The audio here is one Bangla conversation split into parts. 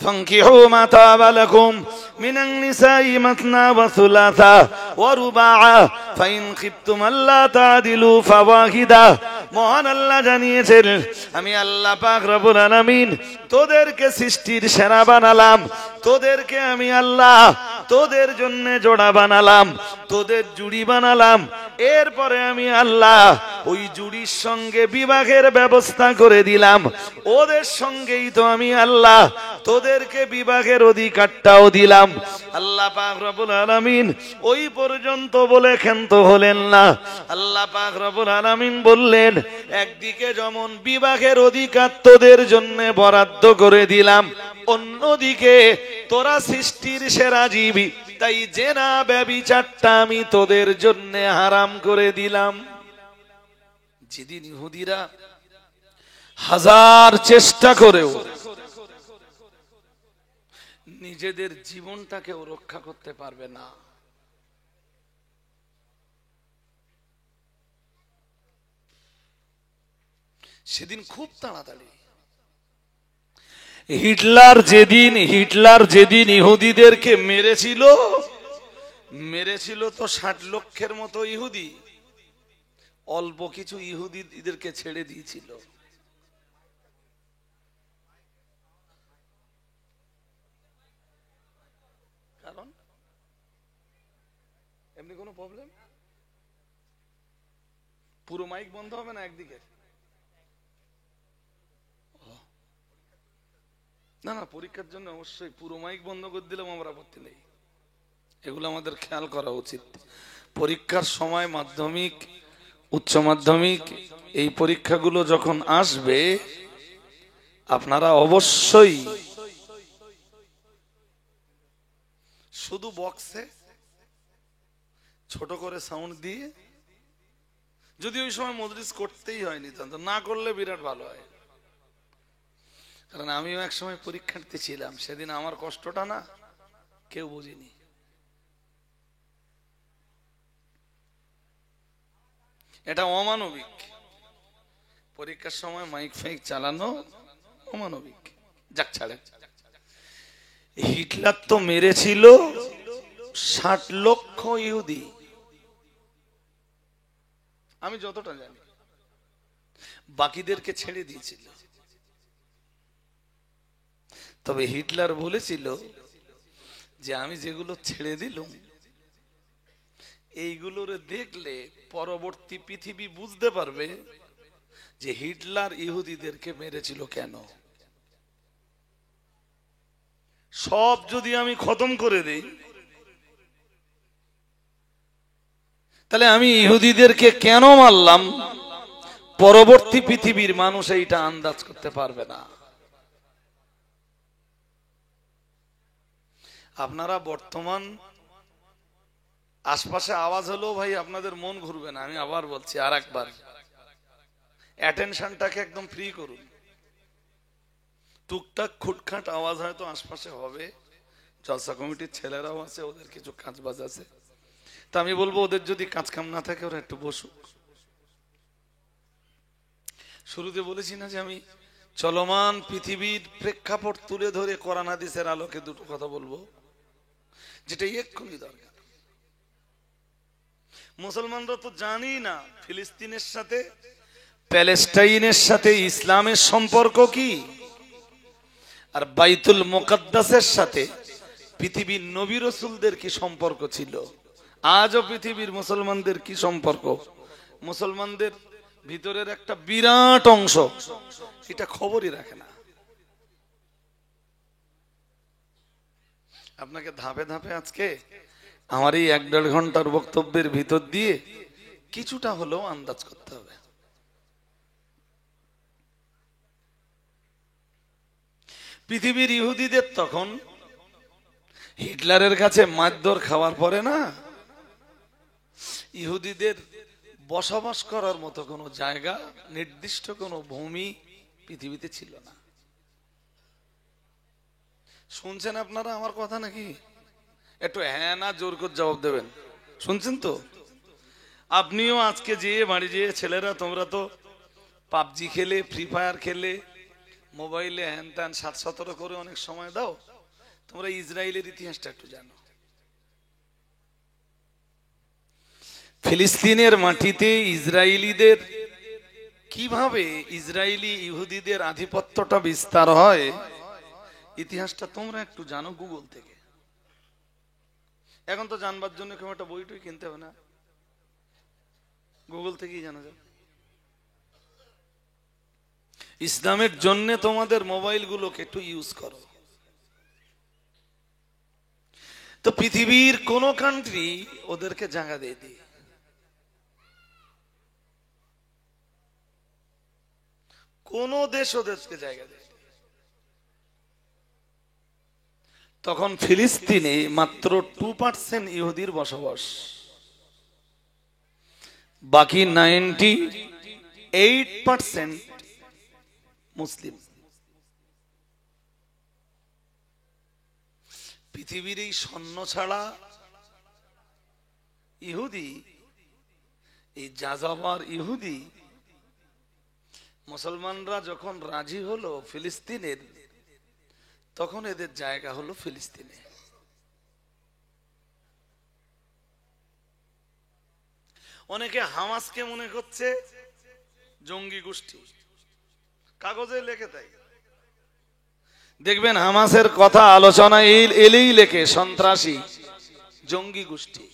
فانكحوا ما طاب لكم من النساء مثنى وثلاثا ورباعا فإن خفتم ألا تعدلوا فواحدة। মহান আল্লাহ জানিয়েছেন, আমি আল্লাহ পাক রব্বুল আলামিন তোদেরকে সৃষ্টির সেরা বানালাম, তোদেরকে আমি আল্লাহ তোদের জন্য জোড়া বানালাম, তোদের জুড়ি বানালাম। এরপরে আমি আল্লাহ ওই জুড়ির সঙ্গে বিবাহের ব্যবস্থা করে দিলাম। ওদের সঙ্গেই তো আমি আল্লাহ তোদেরকে বিবাহের অধিকারটাও দিলাম। আল্লাহ পাক রব্বুল আলামিন ওই পর্যন্ত বলে ক্ষান্ত হলেন না। আল্লাহ পাক রব্বুল আলামিন বললেন, একদিকে যেমন বিবাহের অধিকার তোদের জন্য বরাদ্দ করে দিলাম, অন্যদিকে তোরা সৃষ্টির সেরা জীবী, তাই জেনা ব্যভিচারটা আমি তোদের জন্য হারাম করে দিলাম। যেদিন ইহুদিরা হাজার চেষ্টা করেও নিজেদের জীবনটাকেও রক্ষা করতে পারবে না, সেদিন খুব তাড়াতাড়ি হিটলার যেদিন ইহুদিদেরকে মেরেছিল তো 60 লক্ষের মতো ইহুদি, অল্প কিছু ইহুদিদেরকে ছেড়ে দিয়েছিল। কারণ এমনি কোনো প্রবলেম, পুরো মাইক বন্ধ হবে না একদিকে? না না, পরীক্ষার জন্য অবশ্যই পুরো মাইক বন্ধ করে দিলাম আমরা, আপত্তি নেই। এগুলো আমাদের খেয়াল করা উচিত। পরীক্ষার সময় মাধ্যমিক, উচ্চ মাধ্যমিক এই পরীক্ষাগুলো যখন আসবে, আপনারা অবশ্যই শুধু বক্সে ছোট করে সাউন্ড দিয়ে, যদি ওই সময় মজলিস করতেই হয়নি, না করলে বিরাট ভালো হয়। কারণ আমিও এক সময় পরীক্ষার্থী ছিলাম, সেদিন আমার কষ্টটা না কেউ বুঝিনি। এটা অমানবিক, পরীক্ষার সময় মাইক ফাইক চালানো অমানবিক। যাক ছাড়ে, হিটলার তো মেরেছিল 60 লক্ষ ইহুদি, আমি যতটা জানি, বাকিদেরকে ছেড়ে দিয়েছিল। তবে হিটলার বলেছিল যে আমি যেগুলো ছেড়ে দিলাম, এইগুলোর দেখলে পরবর্তী পৃথিবী বুঝতে পারবে যে হিটলার ইহুদিদেরকে মেরেছিল কেন। সব যদি আমি খতম করে দেই, তাহলে আমি ইহুদিদেরকে কেন মারলাম, পরবর্তী পৃথিবীর মানুষ এইটা আন্দাজ করতে পারবে না। আপনারা বর্তমান আশপাশে আওয়াজ হলো ভাই, আপনাদের মন ঘুরবে না। আমি আবার বলছি, আর একবার অ্যাটেনশনটাকে একদম ফ্রি করুন। টুকটাক খুটখাট আওয়াজ হয়তো আশপাশে হবে, জলসা কমিটির ছেলেরাও আছে, ওদের কিছু কাজ বাজ আছে। তা আমি বলবো, ওদের যদি কাজ কাম না থাকে ওরা একটু বসুক। শুরুতে বলেছি না যে আমি চলমান পৃথিবীর প্রেক্ষাপট তুলে ধরে কোরআন হাদিসের আলোকে দুটো কথা বলবো, যেটা এক্ষুনি দরকার। মুসলমানরা তো জানি না ফিলিস্তিনের সাথে, প্যালেস্টাইনের সাথে ইসলামের সম্পর্ক কি, আর বাইতুল মুকাদ্দাসের সাথে পৃথিবীর নবী রাসূলদের কি সম্পর্ক ছিল। আজও পৃথিবীর মুসলমানদের কি সম্পর্ক, মুসলমানদের ভিতরের একটা বিরাট অংশ এটা খবরই রাখে না। আপনাকে ধাপে ধাপে আজকে আমার এই 1-1.5 ঘন্টার বক্তব্যের ভিতর দিয়ে কিছুটা হলেও আন্দাজ করতে হবে। পৃথিবীর ইহুদিদের তখন হিটলারের কাছে মারধর খাওয়ার পরে না, ইহুদিদের বসবাস করার মতো কোনো জায়গা, নির্দিষ্ট কোনো ভূমি পৃথিবীতে ছিল না। শুনছেন আপনারা আমার কথা নাকি? একটু হ্যাঁ না জোর করে জবাব দেবেন। শুনছেন তো? আপনিও আজকে যেয়ে বাড়ি যেয়ে, ছেলেরা তোমরা তো পাবজি খেলে, ফ্রি ফায়ার খেলে, মোবাইলে হ্যান ত্যান 7-17 করে অনেক সময় দাও, তোমরা ইসরায়েলের ইতিহাসটা একটু জানো। ফিলিস্তিনের মাটিতে ইসরায়েলিদের কিভাবে ইসরায়েলি ইহুদিদের আধিপত্যটা বিস্তার হয়, ইতিহাসটা তোমরা একটু জানো গুগল থেকে। এখন তো জানবার জন্য কেউ একটা বইটই কিনতে হবে না, গুগল থেকেই জানা যাবে। ইসলামের জন্য তোমাদের মোবাইল গুলোকে একটু ইউজ করো। তো পৃথিবীর কোন কান্ট্রি ওদেরকে জায়গা দিয়ে দিই, কোন দেশ ওদেরকে জায়গা দেয়, তখন ফিলিস্তিনে মাত্র 2% ইহুদির বসবাস, বাকি 98% মুসলিম। পৃথিবীর এই সৈন্য ছাড়া ইহুদি, এই যাযাবার ইহুদি মুসলমানরা যখন রাজি হলো ফিলিস্তিনের, তখন এদের জায়গা হলো ফিলিস্তিনে। অনেকে হামাসকে মনে করছে জঙ্গি গোষ্ঠী, কাগজে লেখে তাই দেখবেন হামাসের কথা আলোচনা এলেই লেখে সন্ত্রাসী জঙ্গি গোষ্ঠী।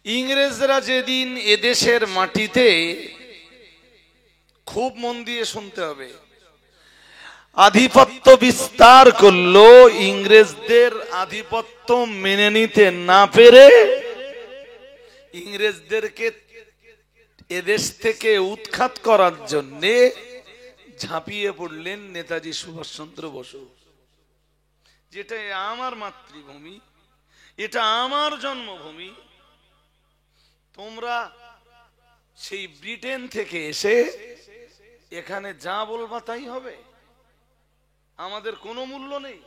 ইংরেজরা যেদিন এদেশের মাটিতে, খুব মন দিয়ে শুনতে হবে, আধিপত্য বিস্তার করলো, ইংরেজদের আধিপত্য মেনে নিতে না পেরে ইংরেজদেরকে এদেশ থেকে উৎখাত করার জন্য ঝাঁপিয়ে পড়লেন নেতাজি সুভাষচন্দ্র বসু। যেটা আমার মাতৃভূমি, এটা আমার জন্মভূমি, তোমরা সেই ব্রিটেন থেকে এসে এখানে যা বলবা তাই হবে, আমাদের কোনো মূল্য নেই।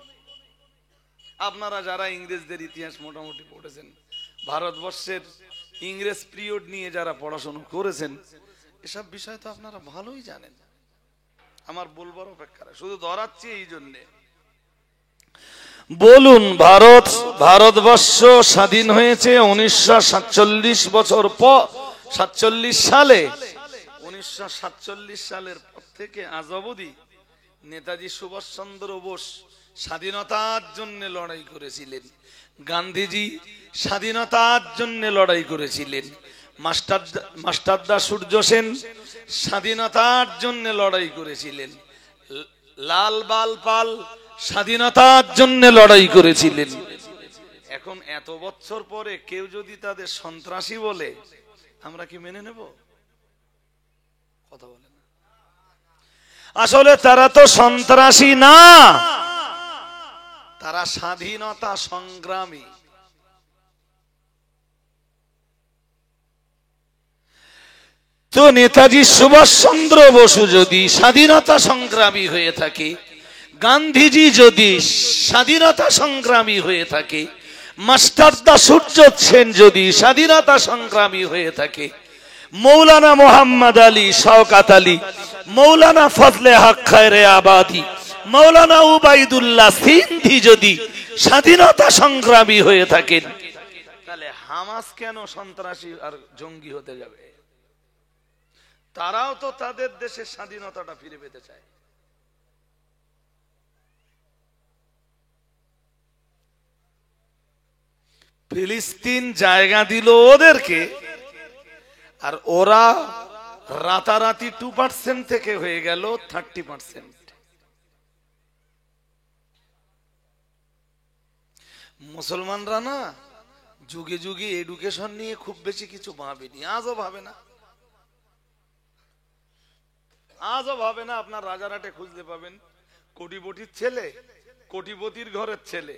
আপনারা যারা ইংরেজদের ইতিহাস মোটামুটি পড়েছেন, ভারতবর্ষের ইংরেজ পিরিয়ড নিয়ে যারা পড়াশোনা করেছেন, এসব বিষয় তো আপনারা ভালোই জানেন, আমার বলবার অপেক্ষা, শুধু ধরাচ্ছি এই জন্যে। বলুন, ভারতবর্ষ স্বাধীন হয়েছে 1947 বছর পর, 47 সালে। 1947 সালের পর থেকে আজ অবধি নেতাজি সুভাষচন্দ্র বোস স্বাধীনতার জন্য লড়াই করেছিলেন, গান্ধীজি স্বাধীনতার জন্য লড়াই করেছিলেন, মাস্টারদা সূর্য সেন স্বাধীনতার জন্য লড়াই করেছিলেন, লাল বাল পাল স্বাধীনতার জন্য লড়াই করেছিলেন। এখন এত বছর পরে কেউ যদি তাদের সন্ত্রাসী বলে, আমরা কি মেনে নেব? কথা বলে না। আসলে তারা তো সন্ত্রাসী না, তারা স্বাধীনতা সংগ্রামী। তো নেতাজি সুভাষচন্দ্র বসু যদি স্বাধীনতা সংগ্রামী হয়ে থাকে, গান্ধীজি যদি স্বাধীনতা সংগ্রামী হয়ে থাকে, মাস্টারদা সূর্য সেন যদি স্বাধীনতা সংগ্রামী হয়ে থাকে, মৌলানা মোহাম্মদ আলী, শওকত আলী, মৌলানা ফজলে হক খায়রে আবাদী, মৌলানা উবাইদুল্লাহ সিন্ধি যদি স্বাধীনতা সংগ্রামী হয়ে থাকেন, তাহলে হামাস কেন সন্ত্রাসী আর জঙ্গি হতে যাবে? তারাও তো তাদের দেশের স্বাধীনতাটা ফিরে পেতে চায়। ফিলিস্তিন জায়গা দিল ওদেরকে, আর ওরা রাতারাতি 2% থেকে হয়ে গেল 30%। মুসলমানরা না যুগে যুগে এডুকেশন নিয়ে খুব বেশি কিছু ভাবেনি, আজও ভাবে না, আজও ভাবে না। আপনার রাজারহাটে খুঁজতে পাবেন কোটিপতির ছেলে, কোটিপতির ঘরের ছেলে,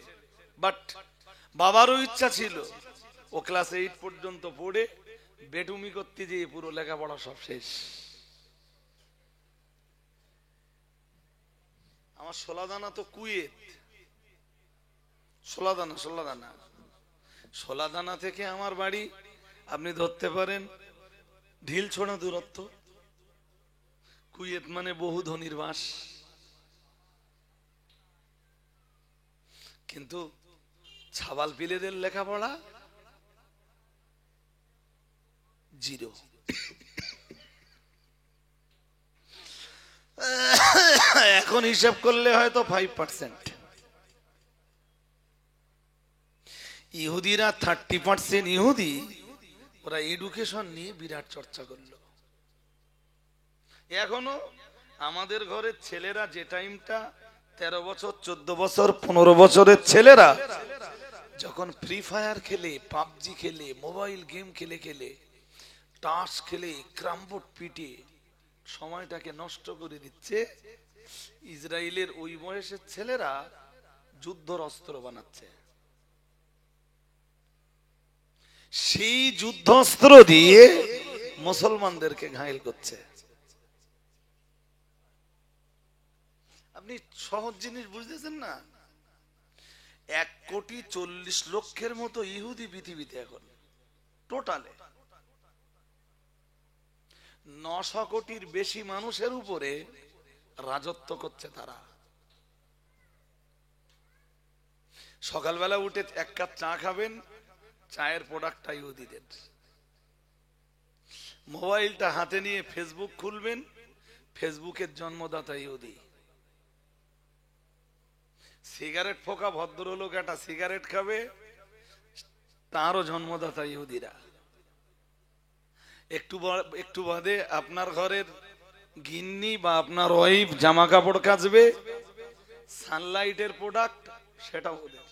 বাট বাবারও ইচ্ছা ছিল ও ক্লাস 8 পর্যন্ত পড়ে বেটুমি করতে যেয়ে পুরো লেখাপড়া সব শেষ। আমার সোলাদানা তো কুয়েত, সোলাদানা থেকে আমার বাড়ি আপনি ধরতে পারেন ঢিল ছোড়া দূরত্ব, কুয়েত মানে বহু ধনীর বাস, কিন্তু ছাবাল পিলেদের লেখাপড়া জিরো। এখন হিসাব করলে হয়তো 5%। ইহুদিরা 30% ইহুদি, ওরা এডুকেশন নিয়ে বিরাট চর্চা করলো। এখনো আমাদের ঘরের ছেলেরা যে টাইমটা 13 বছর 14 বছর 15 বছরের ছেলেরা যখন ফ্রি ফায়ার খেলে, পাবজি খেলে, মোবাইল গেম খেলে খেলে, টাস খেলে, ক্রামবোর্ড পিটে সময়টাকে নষ্ট করে দিচ্ছে, ইসরায়েলের ওই বয়সের ছেলেরা যুদ্ধর অস্ত্র বানাচ্ছে। সেই যুদ্ধাস্ত্র দিয়ে মুসলমানদেরকে ঘায়েল করছে। আপনি সহজ জিনিস বুঝতেছেন না? 1,40,00,000,000 মতো ইহুদি পৃথিবীতে এখন টোটালে 900 কোটির বেশি মানুষের উপরে রাজত্ব করছে তারা। সকালবেলা উঠে এক কাপ চা খাবেন, চায়ের প্রোডাক্টটা ইহুদিদের। মোবাইলটা হাতে নিয়ে ফেসবুক খুলবেন, ফেসবুকের জন্মদাতা ইহুদি। সিগারেট ফোকা ভদ্রলোক একটা সিগারেট খাবে, তারও জন্মদাতা ইহুদিরা। একটু বাদে আপনার ঘরের গিন্নি বা আপনার ওয়াইফ জামা কাপড় কাচবে, সানলাইটের প্রোডাক্ট সেটাও ওদের।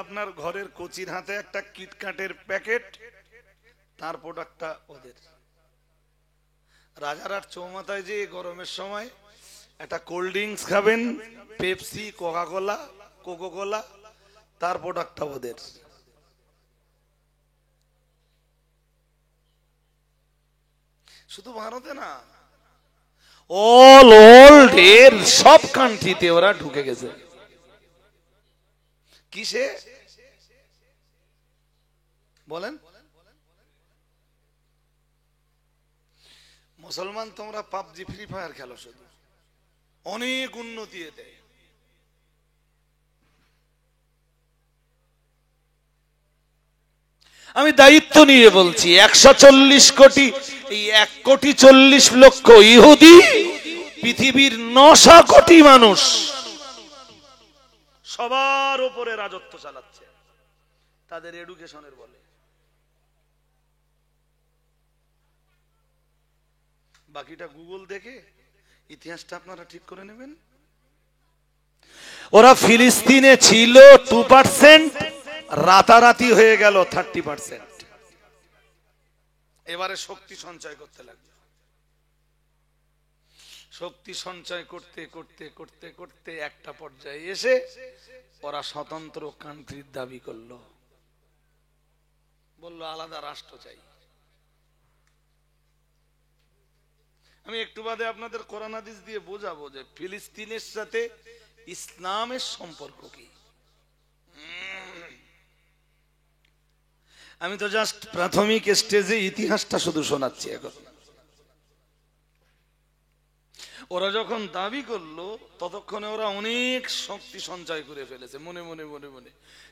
আপনার ঘরের কোচির হাতে একটা কিটকাটের প্যাকেট, তার প্রোডাক্টটা ওদের। রাজারহাট চৌমাথায় যে গরমের সময় একটা কোল্ড ড্রিঙ্কস খাবেন, পেপসি, কোকো কোলা, তার প্রোডাক্টটা ওদের। শুধু ভারতে না, অল ওয়ার্ল্ড এর সব কান্ট্রিতে ওরা ঢুকে গেছে। কিসে বলেন? মুসলমান তোমরা পাবজি ফ্রি ফায়ার খেলো, শুধু অনেক উন্নতি এতে। আমি দায়িত্ব নিয়ে বলছি, 140 কোটি, এই 1,40,00,000 ইহুদি পৃথিবীর 900 কোটি মানুষ সবার উপরে রাজত্ব চালাচ্ছে তাদের এডুকেশনের বলে। বাকিটা গুগল দেখে ইতিহাসটা আপনারা ঠিক করে নেবেন। ওরা ফিলিস্তিনে ছিল 2%, রাতারাতি হয়ে গেল 30%। এবারে শক্তি সঞ্চয় করতে লাগলো। শক্তি সঞ্চয় করতে করতে করতে করতে একটা পর্যায়ে এসে ওরা স্বতন্ত্র কান্ট্রির দাবি করলো, বলল আলাদা রাষ্ট্র চাই। আমি একটু বাদে আপনাদের কোরআন হাদিস দিয়ে বোঝাবো যে ফিলিস্তিনের সাথে ইসলামের সম্পর্ক কি। আমি তো জাস্ট প্রাথমিক স্টেজে ইতিহাসটা শুধু শোনাচ্ছি। এখন ওরা যখন দাবি করলো, ততক্ষণে ওরা অনেক শক্তি সঞ্চয় করে ফেলেছে মনে মনে মনে মনে,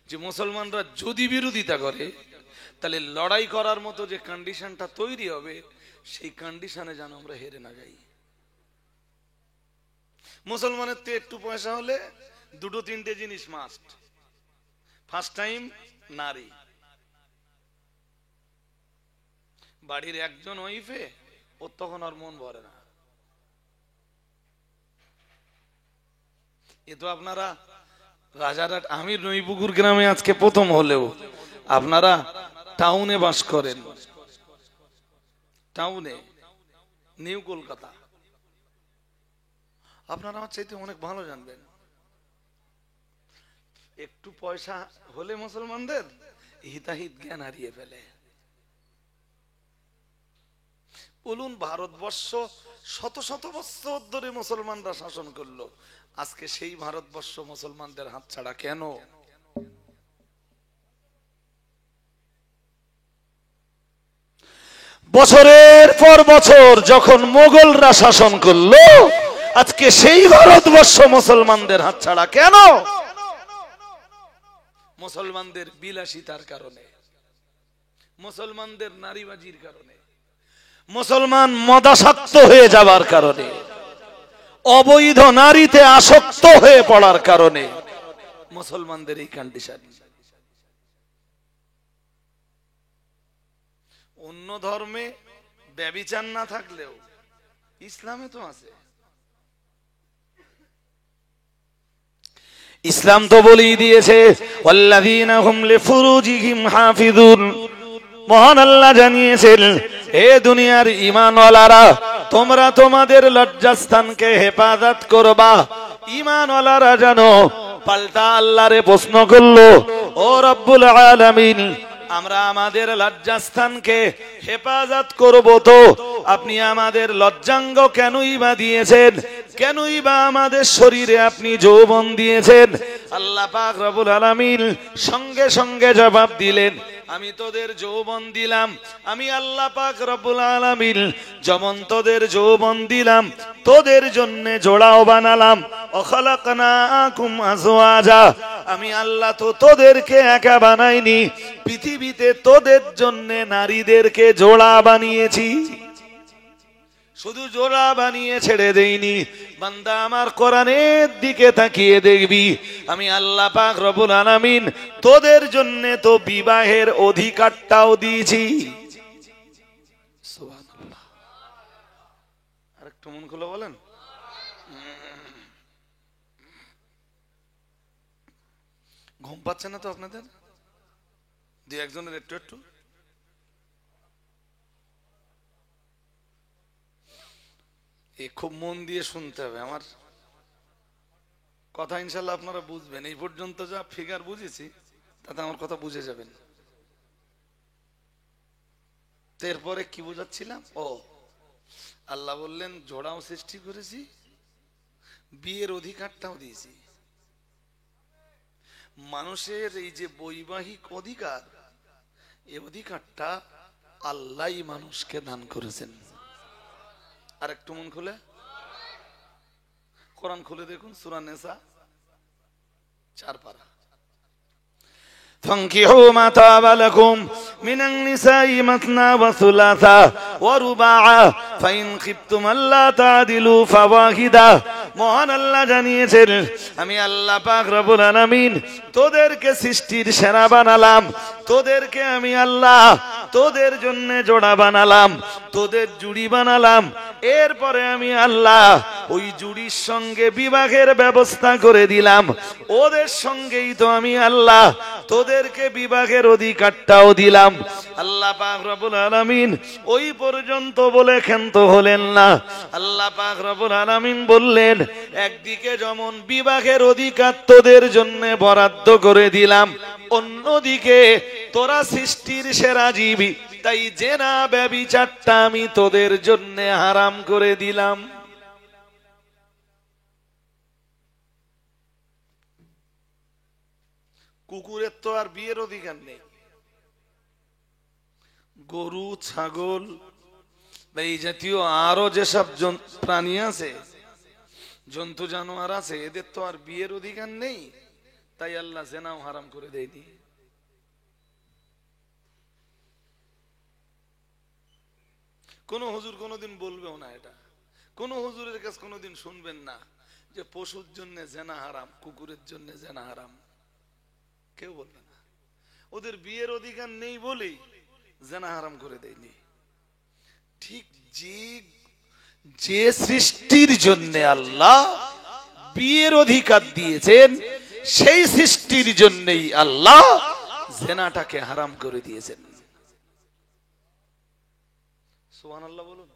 যে মুসলমানরা যদি বিরোধিতা করে তাহলে লড়াই করার মতো যে কন্ডিশনটা তৈরি হবে, সেই কন্ডিশনে যেন আমরা হেরে না যাই। মুসলমানের তো একটু পয়সা হলে 2-3টে জিনিস মাস্ট। ফার্স্ট টাইম নারী, বাড়ির একজন ওয়াইফে ওর তখন আর মন ভরে না। এ তো আপনারা রাজারহাট, আমি নইপুকুর গ্রামে আজকে প্রথম হলেও আপনারা টাউনে বাস করেন, টাউনে নিউ কলকাতা, আপনারা আমার চাইতে অনেক ভালো জানবেন। একটু পয়সা হলে মুসলমানদের হিতাহিত জ্ঞান হারিয়ে ফেলে। বলুন, ভারতবর্ষ শত শত বছর ধরে মুসলমানরা শাসন করলো, আজকে সেই ভারতবর্ষ মুসলমানদের হাত ছাড়া কেন? বছরের পর বছর যখন মোগলরা শাসন করলো, আজকে সেই ভারতবর্ষ মুসলমানদের হাতছাড়া কেন? মুসলমানদের বিলাসিতার কারণে, মুসলমানদের নারীবাজির কারণে, মুসলমান মদাসক্ত হয়ে যাবার কারণে, অবৈধ নারীতে আসক্ত হয়ে পড়ার কারণে মুসলমানদের এই কন্ডিশন। অন্য ধর্মে ব্যভিচার না থাকলেও ইসলামে তো আছে। ইসলাম তো বলেই দিয়েছে, ওয়াল্লাযীনা হুম লিফুরুজিহিম হাফিজুন। মহান আল্লাহ জানিয়েছেন, হে দুনিয়ার ঈমানওয়ালারা, তোমরা তোমাদের লজ্জাস্থানকে হেফাজত করবা। ঈমানওয়ালারা জানো, পাল্টা আল্লাহরে প্রশ্ন করলো, ও রব্বুল আলামিন, আমরা আমাদের লজ্জাস্থানকে হেফাজত করব, তো আপনি আমাদের লজ্জাঙ্গ কেনই বা দিয়েছেন? কেনই বা আমাদের শরীরে আপনি যৌবন দিয়েছেন? আল্লাহ পাক রব্বুল আলামিন সঙ্গে সঙ্গে জবাব দিলেন, আমি তোদের যৌবন দিলাম, আমি আল্লাহ পাক রব্বুল আলামিন যেমন তোদের যৌবন দিলাম, তোদের জন্য জোড়াও বানালাম। অখলাকনাকুম আজওয়াজা, আমি আল্লাহ তো তোদেরকে একা বানাইনি, পৃথিবীতে তোদের জন্য নারীদেরকে জোড়া বানিয়েছি। শুধু জোড়া বানিয়ে ছেড়ে দেইনি, বান্দা আমার কোরআনের দিকে তাকিয়ে দেখবি, আমি আল্লাহ পাক রব্বুল আলামিন তোদের জন্য তো বিবাহের অধিকারটাও দিয়েছি। সুবহানাল্লাহ। আরেকটু মন খুলে বলেন। ঘুম পাচ্ছে না তো আপনাদের? দুই একজনের একটু একটু খুব মন দিয়ে শুনতে হবে আমার কথা, ইনশাল্লাহ আপনারা বুঝবেন। এই পর্যন্ত যা ফিগার বুঝেছি তাতে আমার কথা বুঝে যাবেন। এরপরে কি বুঝাচ্ছিলাম? ও, আল্লাহ বললেন জোড়াও সৃষ্টি করেছি, বিয়ের অধিকারটাও দিয়েছি। মানুষের এই যে বৈবাহিক অধিকার, এই অধিকারটা আল্লাহই মানুষকে দান করেছেন। আর একটু মন খুলে কোরআন খুলে দেখুন, সূরা নিসা 4 পারা। فانكحوا ما طاب لكم من النساء مثنى وثلاثا ورباعا فإن خفتم ألا تعدلوا فواحدة। মহান আল্লাহ জানিয়েছেন, আমি আল্লাহ পাক রব্বুল আলামিন তোদেরকে সৃষ্টির সেরা বানালাম, তোদেরকে আমি আল্লাহ তোদের জন্য জোড়া বানালাম, তোদের জুড়ি বানালাম। এরপরে আমি আল্লাহ ওই জুড়ির সঙ্গে বিবাহের ব্যবস্থা করে দিলাম। ওদের সঙ্গেই তো আমি আল্লাহ তোদেরকে বিবাহের অধিকারটাও দিলাম। আল্লাহ পাক রব্বুল আলামিন ওই পর্যন্ত বলে ক্ষান্ত হলেন না। আল্লাহ পাক রব্বুল আলামিন বললেন, একদিকে যেমন বিবাহের অধিকার তোদের জন্য বরাদ্দ করে দিলাম, অন্যদিকে তোরা সৃষ্টির সেরা জীবী, তাই জেনা ব্যভিচারটা আমি তোদের জন্য হারাম করে দিলাম। কুকুরের তো আর বিয়ের অধিকার নেই, গরু, ছাগল বা এই জাতীয় আরো যেসব প্রাণী আছে, জন্তু জানোয়ার আছে, এদের তো আর বিয়ের অধিকার নেই, তাই আল্লাহ জেনাও হারাম করে দেয়নি। কোন হুজুর কোনদিন বলবেও না এটা, কোন হুজুরের কাছে কোনদিন শুনবেন না যে পশুর জন্য জেনা হারাম, কুকুরের জন্য জেনা হারাম, কেউ বলবে না। ওদের বিয়ের অধিকার নেই বলেই জেনা হারাম করে দেয়নি। ঠিক যে সৃষ্টির জন্য আল্লাহ বিয়ের অধিকার দিয়েছেন, সেই সৃষ্টির জন্যই আল্লাহ জেনাটাকে হারাম করে দিয়েছেন। সুবহানাল্লাহ বলুন।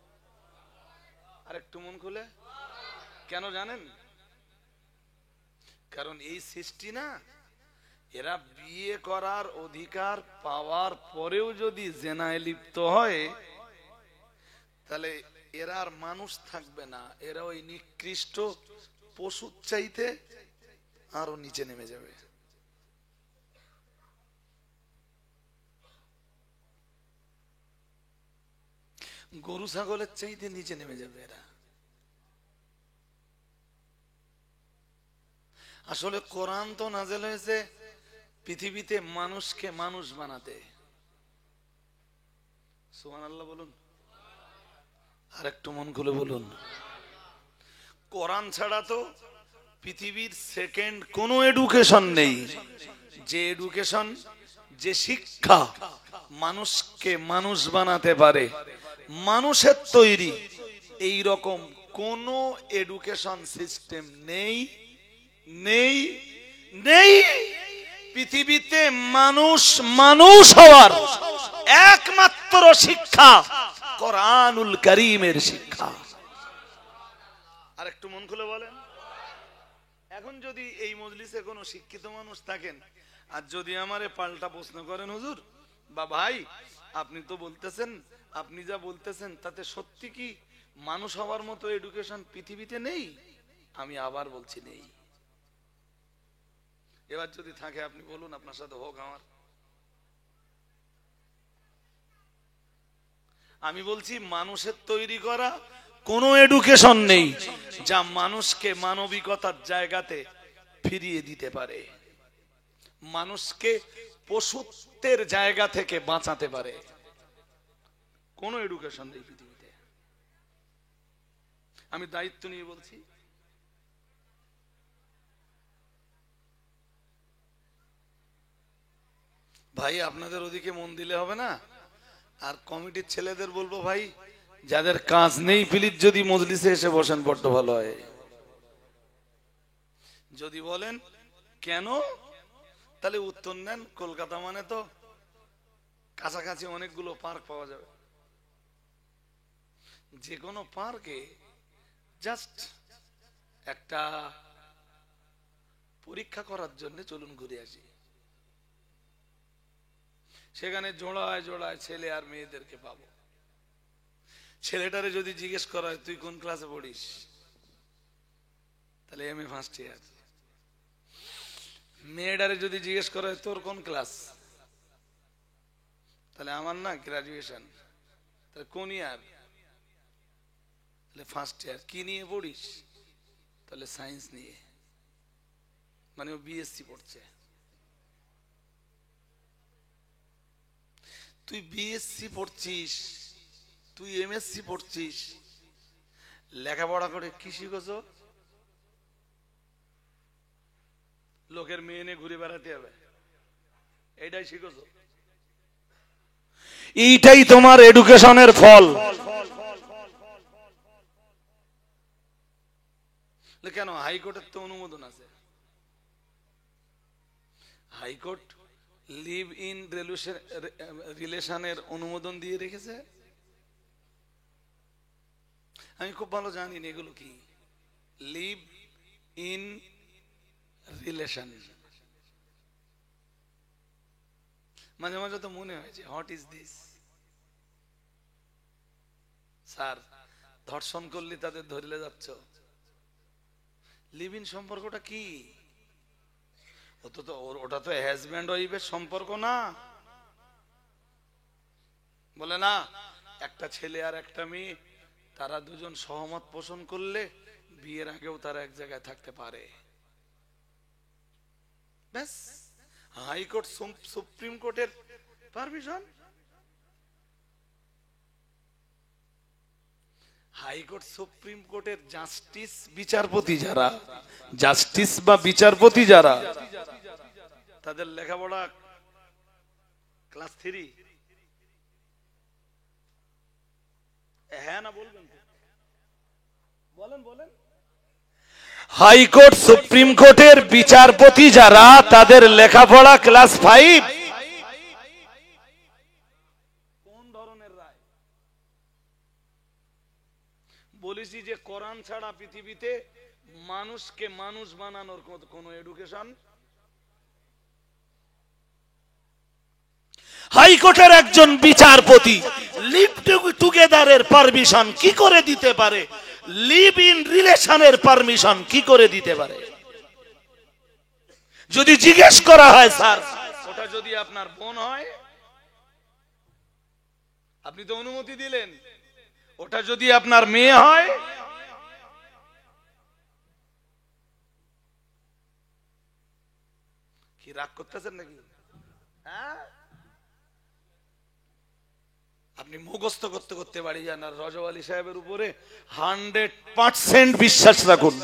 আরেকটু মন খুলে। কেন জানেন? কারণ এই সৃষ্টি না, এরা বিয়ে করার অধিকার পাওয়ার পরেও যদি জেনায় লিপ্ত হয়, তাহলে এরা আর মানুষ থাকবে না, এরা ওই নিকৃষ্ট পশুর চাইতে আরো নিচে নেমে যাবে। গরু ছাগলের চাইতে নিচে নেমে যাবে এরা। আসলে কোরআন তো নাযিল হয়েছে পৃথিবীতে মানুষকে মানুষ বানাতে। সুবহানাল্লাহ বলুন, আর একটু মন খুলে বলুন। কোরআন ছাড়া তো পৃথিবীর সেকেন্ড কোনো এডুকেশন নেই। যে এডুকেশন, যে শিক্ষা মানুষকে মানুষ বানাতে পারে, মানুষের তৈরি, এই রকম কোন এডুকেশন সিস্টেম নেই নেই নেই। পৃথিবীতে মানুষ মানুষ হওয়ার একমাত্র শিক্ষা কোরআনুল কারীমের শিক্ষা। আর একটু মন খুলে বলেন। এখন যদি এই মজলিসে কোনো শিক্ষিত মানুষ থাকেন আর যদি আমারে পাল্টা প্রশ্ন করেন, হুজুর বা ভাই আপনি তো বলতেছেন, আপনি যা বলতেছেন তাতে সত্যি কি মানুষ হওয়ার মতো এডুকেশন পৃথিবীতে নেই? আমি আবার বলছি নেই। এবার যদি থাকে আপনি বলুন, আপনার সাথে হোক আমার। আমি বলছি মানুষের তৈরি করা কোনো এডুকেশন নেই যা মানুষকে মানবিকতার জায়গাতে ফিরিয়ে দিতে পারে, মানুষকে পশুত্বের জায়গা থেকে বাঁচাতে পারে। কোন এডুকেশন নেই পৃথিবীতে। আমি দায়িত্ব নিয়ে বলছি। ভাই আপনাদের ওদিকে মন দিলে হবে না। আর কমিটির ছেলেদের বলবো, ভাই যাদের কাজ নেই প্লিজ যদি মজলিসে এসে বসেন বড্ড ভালো হয়। যদি বলেন কেন, তাহলে উত্তর নেন কলকাতা মানে তো কাছাকাছি অনেকগুলো পার্ক পাওয়া যাবে। যে কোনো পার্কে জাস্ট একটা পরীক্ষা করার জন্য চলুন ঘুরে আসি। সেখানে জোড়ায় জোড়ায় ছেলে আর মেয়েদেরকে পাবো। ছেলেটারে যদি জিজ্ঞেস করা হয় তুই কোন ক্লাসে পড়িস, তাহলে এমএ ফার্স্ট ইয়ার। মেয়েটারে যদি জিজ্ঞেস করা হয় তোর কোন ক্লাস, তাহলে আমার না গ্রাজুয়েশন। তাহলে কোন ইয়ার, তাহলে ফার্স্ট ইয়ার। কি নিয়ে পড়িস, তাহলে সায়েন্স নিয়ে, মানে ও বিএসসি পড়ছে। তুই বিএসসি পড়ছিস, তুই এমএসসি পড়ছিস, লেখাপড়া করে কি শিখছ? লোকের মেয়ে নিয়ে ঘুরে বেড়াতে হবে, এইটাই শিখছ? এইটাই তোমার এডুকেশনের ফল। কেন? হাইকোর্টের তো অনুমোদন আছে। হাইকোর্ট লিভ ইন রিলেশনের অনুমোদন দিয়ে রেখেছে। আমি খুব ভালো জানি না এগুলো কি। লিভ ইন রিলেশন, মাঝে মাঝে তো মনে হয় যে হোয়াট ইজ দিস। স্যার ধর্ষণ করলে তাদের ধরলে যাচ্ছ, লিভ ইন সম্পর্কটা কি? ওটা তো হাজব্যান্ড ওয়াইফের সম্পর্ক না। বলে না একটা ছেলে আর একটা মেয়ে, তারা দুজন সহমত পোষণ করলে বিয়ের আগেও তারা এক জায়গায় থাকতে পারে। ব্যাস, হাইকোর্ট সুপ্রিম কোর্টের পারমিশন। হাইকোর্ট সুপ্রিম কোর্টের জাস্টিস বিচারপতি যারা, জাস্টিস বা বিচারপতি যারা, তাদের লেখাপড়া ক্লাস 3। হ্যাঁ না বলবেন? বলেন বলেন। হাইকোর্ট সুপ্রিম কোর্টের বিচারপতি যারা, তাদের লেখাপড়া ক্লাস 5। কোন ধরনের রায়? বলেছি যে কোরআন ছাড়া পৃথিবীতে মানুষকে মানুষ বানানোর কোন এডুকেশন। হাইকোর্টের একজন বিচারপতি লিভ টুগেদারের পারমিশন কি করে দিতে পারে? লিভ ইন রিলেশনের পারমিশন কি করে দিতে পারে? যদি জিজ্ঞেস করা হয় স্যার ওটা যদি আপনার বোন হয়, আপনি তো অনুমতি দিলেন, ওটা যদি আপনার মেয়ে হয়, কি রাগ করতেছেন নাকি? হ্যাঁ, আপনি মুখস্থ করতে করতে বাড়ি যান আর রজব আলী সাহেবের উপরে 100% বিশ্বাস রাখুন।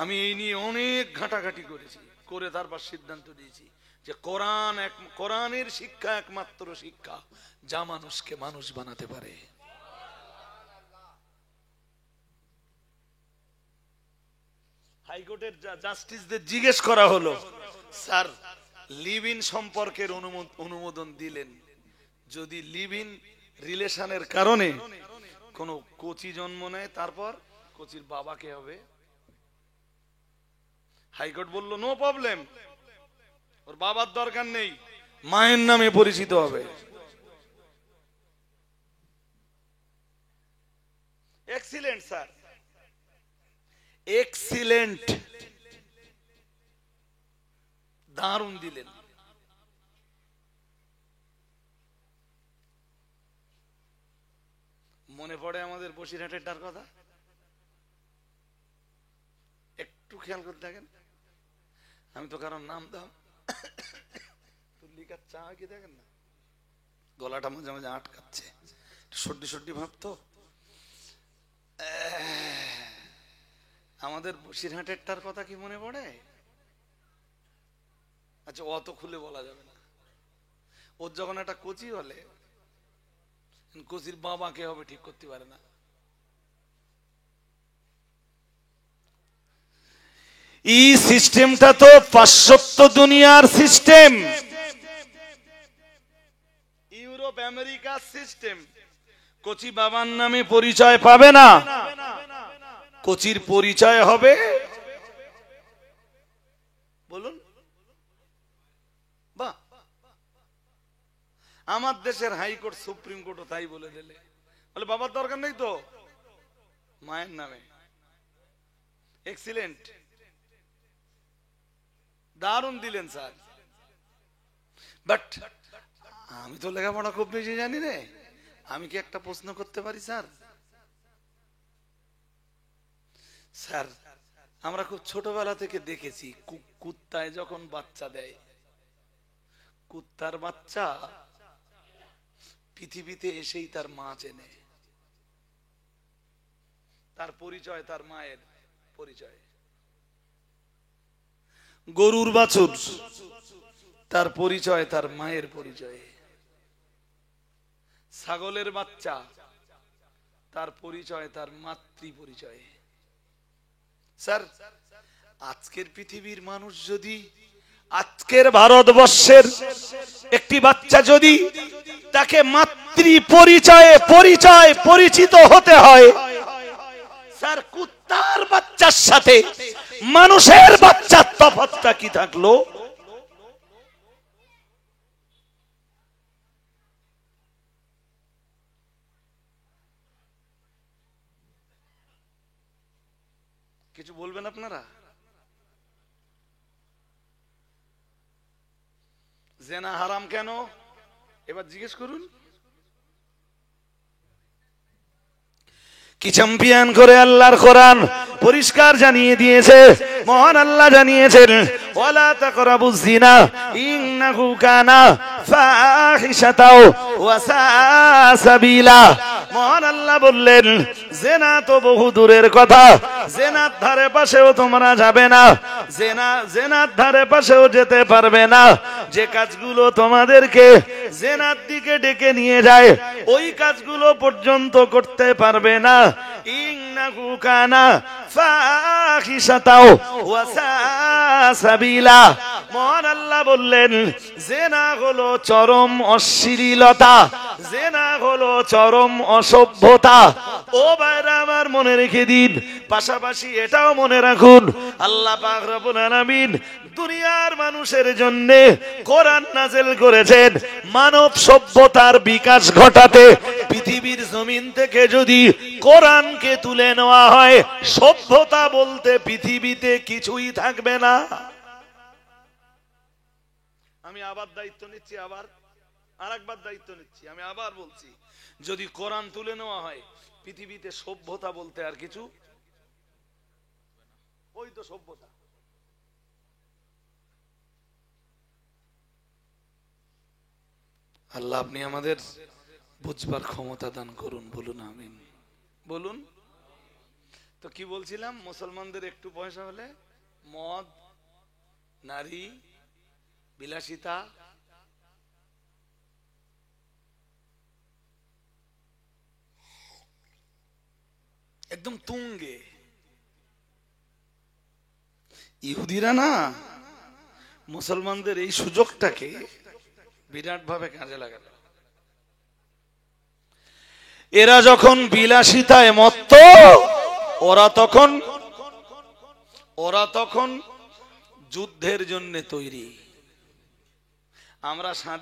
আমি এই নিয়ে অনেক ঘাটাঘাটি করেছি, করে তারপর সিদ্ধান্ত দিয়েছি যে কোরআনের শিক্ষা একমাত্র শিক্ষা যা মানুষকে মানুষ বানাতে পারে। হাইকোর্টের জাস্টিসদের জিজ্ঞেস করা হলো, স্যার লিভ ইন সম্পর্কের অনুমোদন দিলেন, যদি লিভ ইন রিলেশনের কারণে কোন কোচি জন্ম নেয়, তারপর কোচির বাবা কে হবে? হাইকোর্ট বলল নো প্রবলেম, ওর বাবার দরকার নেই, মায়ের নামে পরিচিত হবে। এক্সিলেন্ট স্যার, এক্সিলেন্ট, দারুণ দিলেন। মনে পড়ে আমাদের বসিরহাটের ডার কথা, একটু খেয়াল করে দেখেন। আমি তো কারণ নাম দাম লিখার চা কি দেখেন না, গলাটা মাঝে মাঝে আটকাচ্ছে, সর্দি সর্দি ভাবতো। আমাদের বসিরহাটেরটার কথা কি মনে পড়ে? আচ্ছা, অত খুলে বলা যাবে না। ওর যখন একটা কোচি হলে, কোচির বাবা কে হবে ঠিক করতে পারে না। এই সিস্টেমটা তো পাশ্চাত্য দুনিয়ার সিস্টেম, ইউরোপ আমেরিকার সিস্টেম। কোচি বাবার নামে পরিচয় পাবে না, কোচির পরিচয় হবে, বলুন বাহ, আমার দেশের হাইকোর্ট সুপ্রিম কোর্টও তাই বলে দিলে, বলে বাবার দরকার নেই তো, মায়ের নামে। এক্সিলেন্ট, দারুণ দিলেন স্যার। বাট আমি তো লেখাপড়া খুব বেশি জানি রে, আমি কি একটা প্রশ্ন করতে পারি স্যার? স্যার আমরা খুব ছোটবেলা থেকে দেখেছি, কুত্তায় যখন বাচ্চা দেয়, কুত্তার বাচ্চা পৃথিবীতে এসেই তার মা চেনে, তার পরিচয় তার মায়ের পরিচয়। গরুর বাছুর, তার পরিচয় তার মায়ের পরিচয়। ছাগলের বাচ্চা, তার পরিচয় তার মাতৃ পরিচয়। স্যার আজকের পৃথিবীর মানুষ যদি, আজকের ভারতবর্ষের একটি বাচ্চা যদি তাকে মাতৃ পরিচয়ে পরিচিত হতে হয়, স্যার কুত্তার বাচ্চার সাথে মানুষের বাচ্চার তফাৎটা কি থাকলো? কিছু বলবেন আপনারা? জেনা হারাম কেন এবার জিজ্ঞেস করুন। কি চ্যাম্পিয়ন করে আল্লাহর কোরআন পরিষ্কার জানিয়ে দিয়েছে, মহান আল্লাহ জানিয়েছেন ওয়ালা তাকরাবুজ জিনা ইন্নাহু কানা ফাহিশাতাও ওয়া সাআ সাবিলা। মহান আল্লাহ বললেন জেনা তো বহু দূরের কথা, জেনার ধারে পাশেও তোমরা যাবে না, জেনার ধারে পাশেও যেতে পারবে না। যে কাজগুলো তোমাদেরকে জেনার দিকে ডেকে নিয়ে যায়, ওই কাজগুলো পর্যন্ত করতে পারবে না। ইন্নাহু কানা ফাহিশাতাও ওয়া সাআ সাবিলা। মহান আল্লাহ বললেন জেনা হলো চরম অশ্লীলতা, জেনা হলো চরম অসভ্যতা। ও ভাইরা আমার মনে রেখে দিন, পাশাপাশি এটাও মনে রাখুন আল্লাহ পাক রব্বুল আলামিন দুনিয়ার মানুষের জন্য কোরআন নাযিল করেছেন মানব সভ্যতার বিকাশ ঘটাতে। পৃথিবীর জমিন থেকে যদি কোরআনকে তুলে নেওয়া হয়, সভ্যতা বলতে পৃথিবীতে কিছুই থাকবে না। আমি আবার দায়িত্ব নিচ্ছি, আবার আরেকবার দায়িত্ব নিচ্ছি, আমি আবার বলছি, যদি কোরআন তুলে নেওয়া হয়, পৃথিবীতে সভ্যতা বলতে আর কিছু, ওই তো সভ্যতা। আল্লাহ আপনি আমাদের বুঝবার ক্ষমতা দান করুন, বলুন আমিন, বলুন। তো কি বলছিলাম, মুসলমানদের একটু পয়সা হলে মদ, নারী, বিলাসিতা, একদম তুঙ্গে। ইহুদিরা না মুসলমানদের এই সুযোগটাকে বিরাট ভাবে কাজে লাগালো। এরা যখন বিলাসিতায় মত্ত, ওরা তখন যুদ্ধের জন্য তৈরি। আমরা স্বাধীন